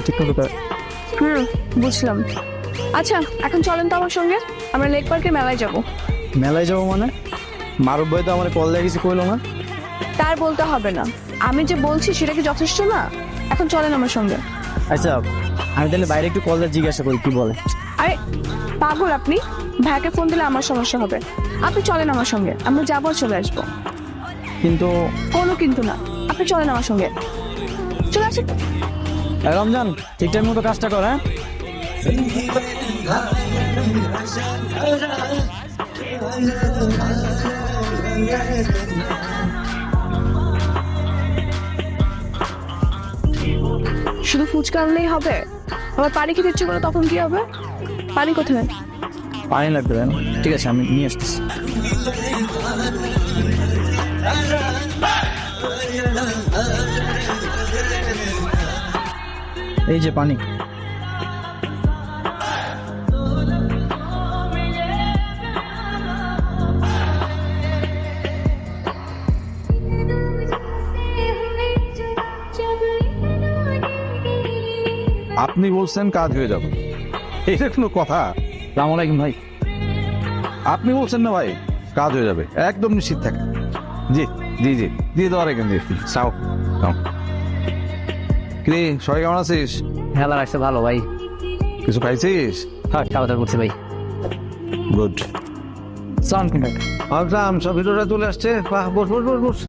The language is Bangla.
ঠিক মতো কর। বুঝলাম। আচ্ছা এখন চলেন তো আমার সঙ্গে, আমরা লেক পার্কে মেলায় যাব। মেলায় যাবো মানে? মারুফ ভাই তো আমার কল দিয়ে কিছু কইলো না। তার বলতে হবে না, আমি যে বলছি সেটা কি যথেষ্ট না? এখন চলেন আমার সঙ্গে। আচ্ছা আমি তাহলে বাইরে একটু কল দিয়ে জিজ্ঞাসা করি কি বলে। আরে পাগল আপনি, ভাইকে ফোন দিলে আমার সমস্যা হবে। আপনি চলেন আমার সঙ্গে, আমরা যাবো আর চলে আসবো। কিন্তু কোনো কিন্তু না, আপনি চলেন আমার সঙ্গে, চলে আসেন। রমজান ঠিক টাইম মতো কাজটা কর। হ্যাঁ শুধু ফুচকা আনলেই হবে? আবার পানি খেতে ইচ্ছে করে তখন কি হবে? পানি কোথায়? পানি লাগবে তাই না? ঠিক আছে আমি নিয়ে আসতেছি। এই যে পানি। আপনি বলছেন কাজ হয়ে যাবে, এটা কোনো কথা? সালাম আলাইকুম ভাই। আপনি বলছেন না ভাই কাজ হয়ে যাবে, একদম নিশ্চিত থাকেন। জি জি জি দিয়ে দেওয়ার এখান দিয়ে চাও চাও। কিরে সবাই কেমন আছিস? হেলা রাখছে ভালো ভাই। কিছু খাইছিস? হ্যাঁ খাওয়া দাওয়া করছে ভাই। গুড। সালাম কিন্তু সব ভিডিওটা চলে আসছে, বাহ, বস বস বস বস।